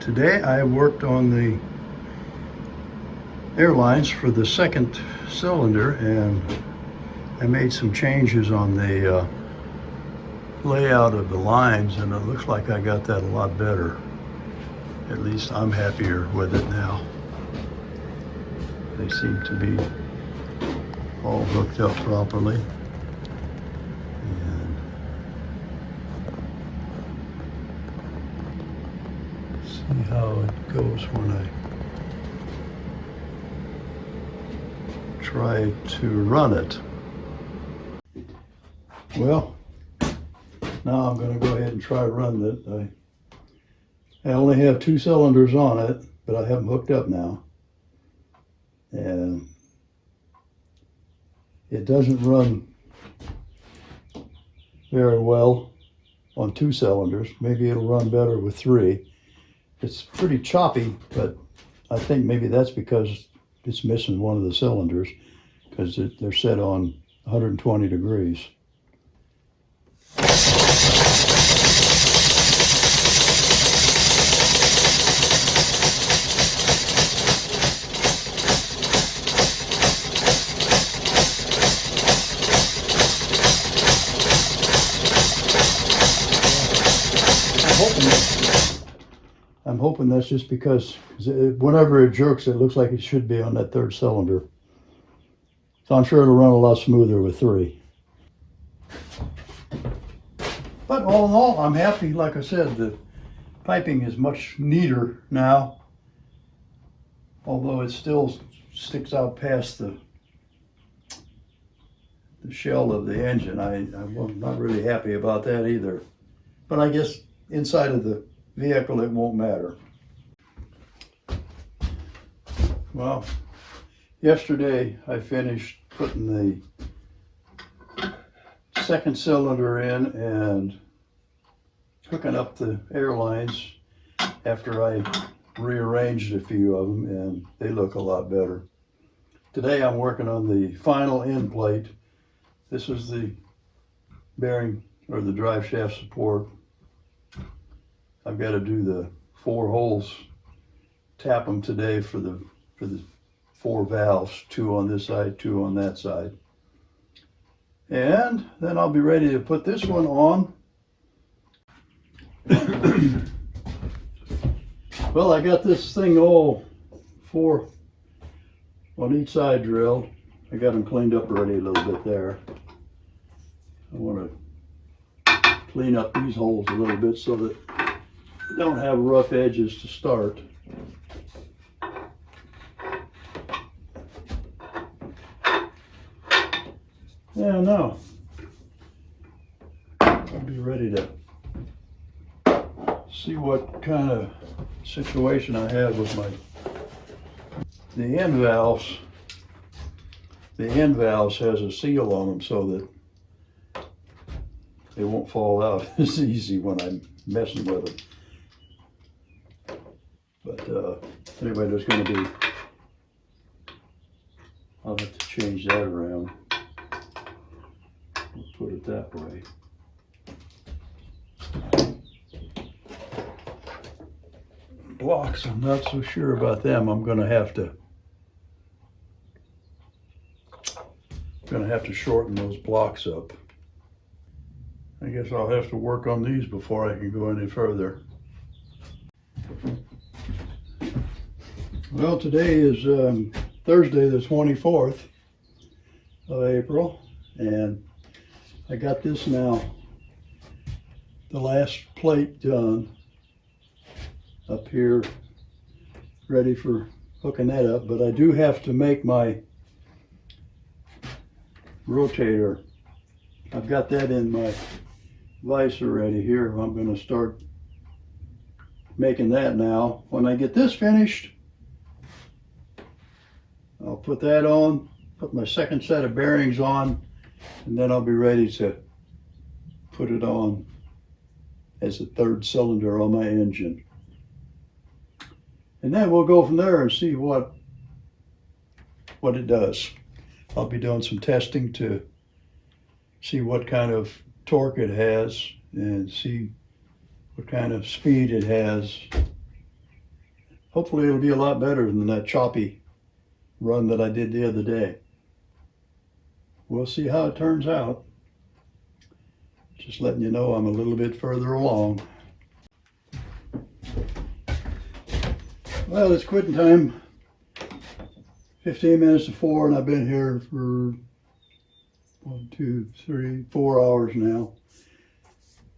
Today I worked on the airlines for the second cylinder, and I made some changes on the layout of the lines, and it looks like I got that a lot better. At least I'm happier with it now. They seem to be all hooked up properly. And see how it goes when I try to run it. Well, now I'm going to go ahead and try running it. I only have 2 cylinders on it, but I have them hooked up now. And it doesn't run very well on 2 cylinders. Maybe it'll run better with 3. It's pretty choppy, but I think maybe that's because it's missing one of the cylinders, because they're set on 120 degrees. I'm hoping that's just because whenever it jerks, it looks like it should be on that 3rd cylinder. So I'm sure it'll run a lot smoother with 3. But all in all, I'm happy. Like I said, the piping is much neater now, although it still sticks out past the shell of the engine. I'm not really happy about that either. But I guess inside of the vehicle, it won't matter. Well, yesterday I finished putting the 2nd cylinder in and hooking up the airlines after I rearranged a few of them, and they look a lot better. Today I'm working on the final end plate. This is the bearing or the drive shaft support. I've got to do the 4 holes, tap them today for the 4 valves, 2 on this side, 2 on that side. And then I'll be ready to put this one on. Well, I got this thing all 4 on each side drilled. I got them cleaned up already a little bit there. I want to clean up these holes a little bit so that they don't have rough edges to start. Yeah, no. I'll be ready to see what kind of situation I have with the end valves. The end valves has a seal on them so that they won't fall out as easy when I'm messing with them. But anyway, there's going to be, I'll have to change that around. We'll put it that way. Blocks, I'm not so sure about them. I'm going to have to shorten those blocks up. I guess I'll have to work on these before I can go any further. Well, today is Thursday the 24th of April, and I got this now, the last plate done up here, ready for hooking that up. But I do have to make my rotator. I've got that in my vise already here. I'm going to start making that now. When I get this finished, I'll put that on, put my 2nd set of bearings on, and then I'll be ready to put it on as a 3rd cylinder on my engine. And then we'll go from there and see what it does. I'll be doing some testing to see what kind of torque it has and see what kind of speed it has hopefully it'll be a lot better than that choppy run that I did the other day. We'll see how it turns out. Just letting you know I'm a little bit further along. Well, it's quitting time. 15 minutes to 4, and I've been here for 1, 2, 3, 4 hours now.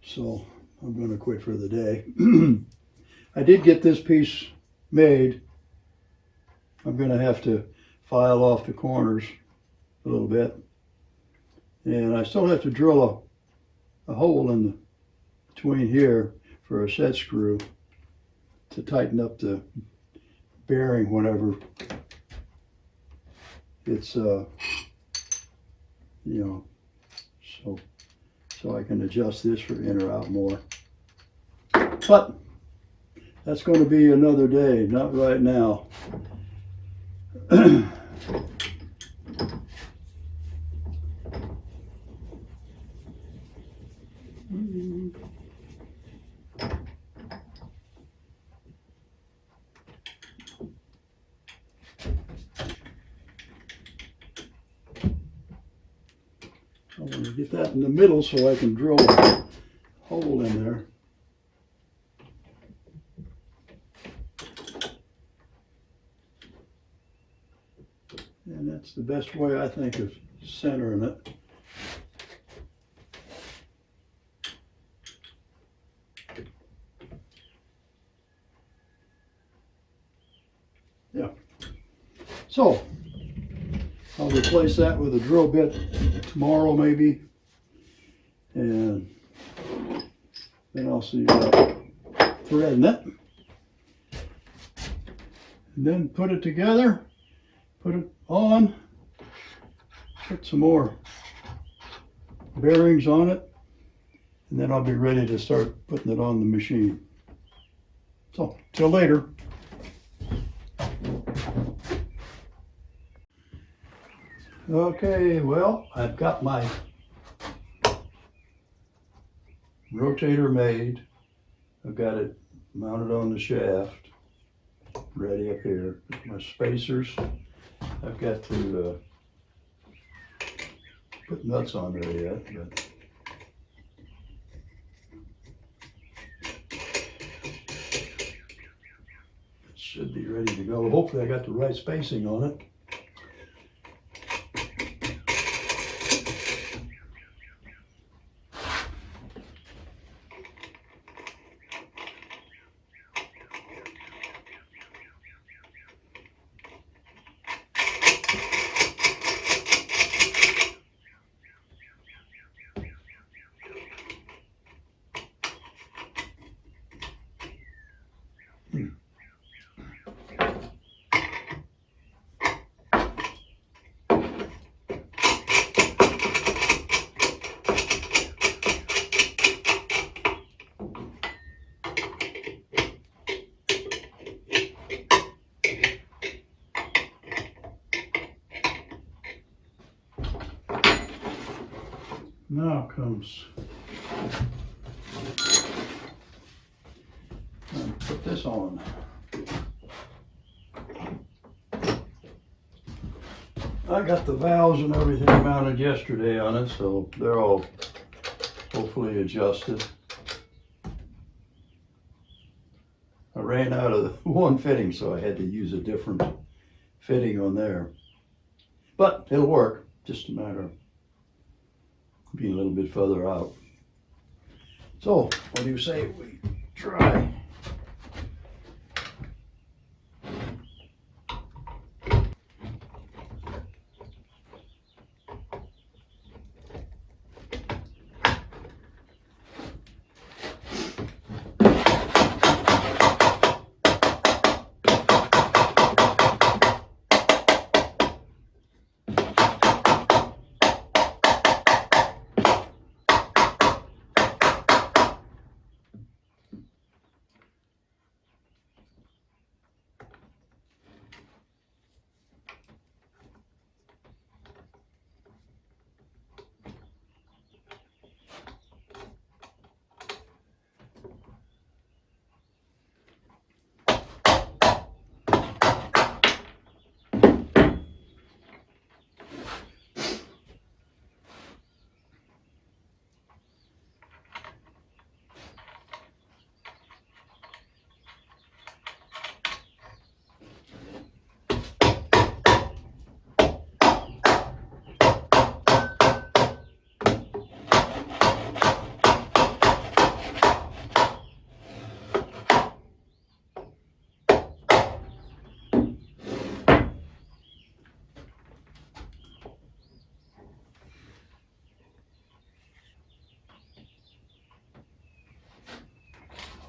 So I'm going to quit for the day. I did get this piece made. I'm going to have to file off the corners a little bit. And I still have to drill a hole in between here for a set screw to tighten up the bearing whenever it's you know, so I can adjust this for in or out more. But that's going to be another day, not right now. I want to get that in the middle so I can drill a hole in there. And that's the best way, I think, of centering it. Yeah. So I'll replace that with a drill bit tomorrow maybe, and then I'll see about threading it, and then put it together, put it on, put some more bearings on it, and then I'll be ready to start putting it on the machine. So till later. Okay, well, I've got my rotator made. I've got it mounted on the shaft, ready up here. My spacers, I've got to put nuts on there yet, but it should be ready to go. Hopefully I got the right spacing on it. Now comes, put this on. I got the valves and everything mounted yesterday on it, so they're all hopefully adjusted. I ran out of one fitting, so I had to use a different fitting on there. But it'll work, just a matter of being a little bit further out. So, what do you say we try?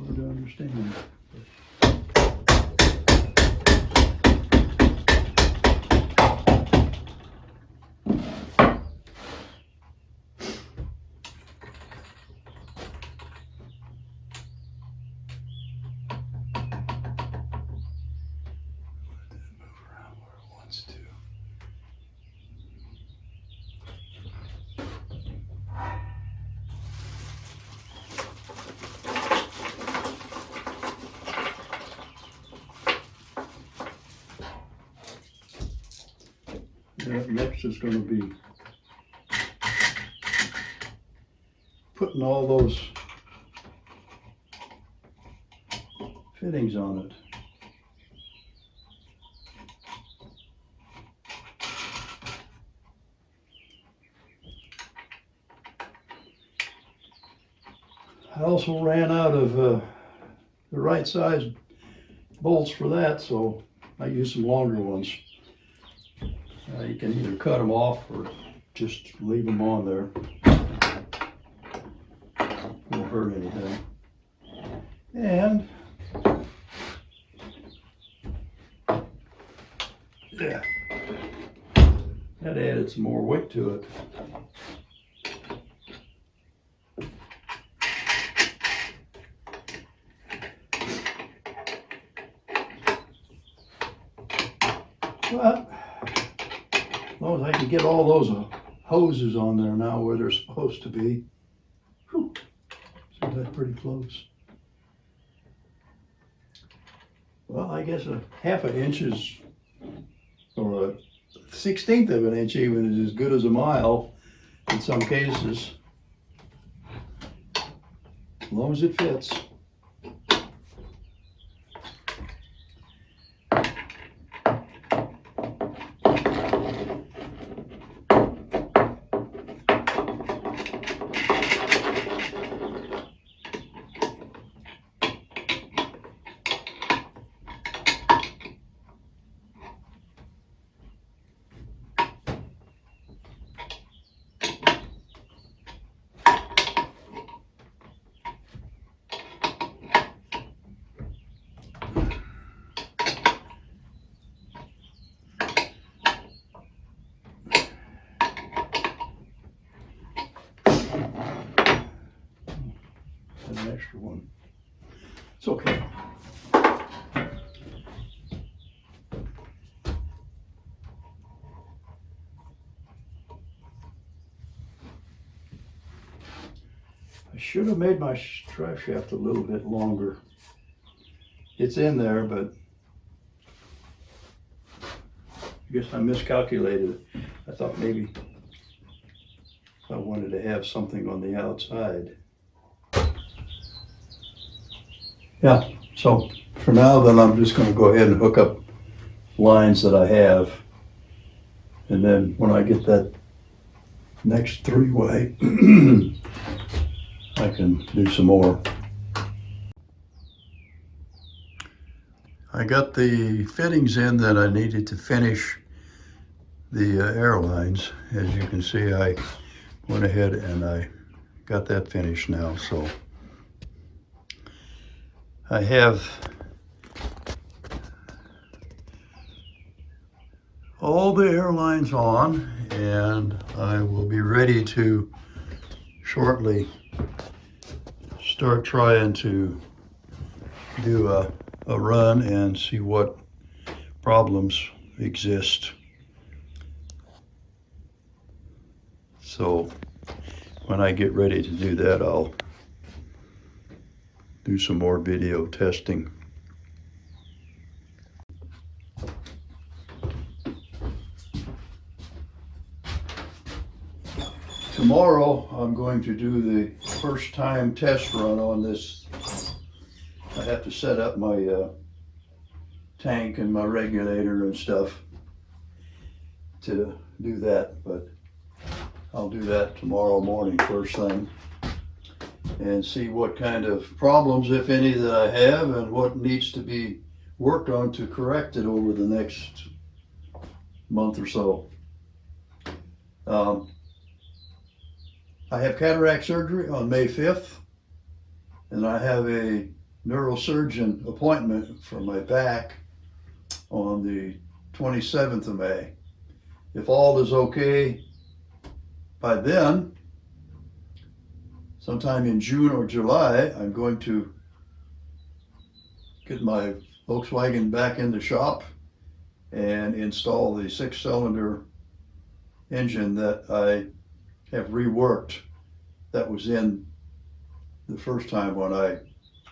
hard to understand. Next is going to be putting all those fittings on it. I also ran out of the right size bolts for that, so I used some longer ones. You can either cut them off or just leave them on there. Won't hurt anything. And yeah, that added some more weight to it. But as long as I can get all those hoses on there now where they're supposed to be. Whew. So that's pretty close. Well, I guess a half an inch is, or a 1/16 of an inch even, is as good as a mile in some cases. As long as it fits. An extra one. It's okay. I should have made my drive shaft a little bit longer. It's in there, but I guess I miscalculated it. I thought maybe I wanted to have something on the outside. Yeah, so for now then I'm just going to go ahead and hook up lines that I have, and then when I get that next three-way I can do some more. I got the fittings in that I needed to finish the airlines. As you can see, I went ahead and I got that finished now, so I have all the airlines on, and I will be ready to shortly start trying to do a run and see what problems exist. So when I get ready to do that, I'll do some more video testing. Tomorrow I'm going to do the first time test run on this. I have to set up my tank and my regulator and stuff to do that, but I'll do that tomorrow morning first thing and see what kind of problems, if any, that I have and what needs to be worked on to correct it over the next month or so. I have cataract surgery on May 5th, and I have a neurosurgeon appointment for my back on the 27th of May. If all is okay by then, sometime in June or July, I'm going to get my Volkswagen back in the shop and install the 6-cylinder engine that I have reworked that was in the first time when I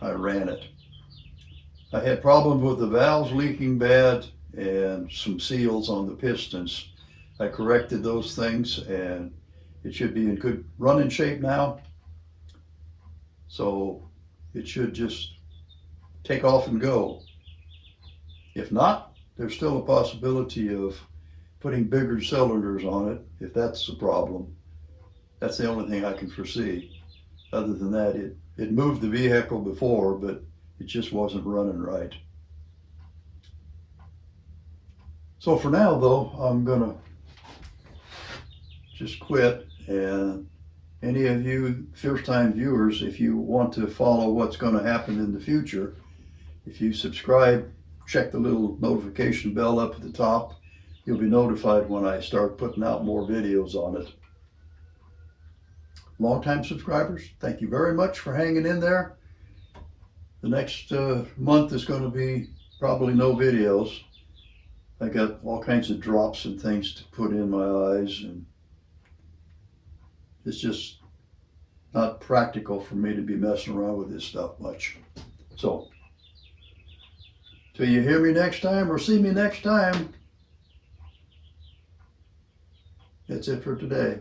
ran it. I had problems with the valves leaking bad and some seals on the pistons. I corrected those things and it should be in good running shape now. So it should just take off and go. If not, there's still a possibility of putting bigger cylinders on it if that's the problem. That's the only thing I can foresee. Other than that, it moved the vehicle before, but it just wasn't running right. So for now though, I'm gonna just quit, and any of you first-time viewers, if you want to follow what's going to happen in the future, if you subscribe, check the little notification bell up at the top, you'll be notified when I start putting out more videos on it. Long-time subscribers, thank you very much for hanging in there. The next month is going to be probably no videos. I got all kinds of drops and things to put in my eyes, and it's just not practical for me to be messing around with this stuff much. So, till you hear me next time or see me next time, that's it for today.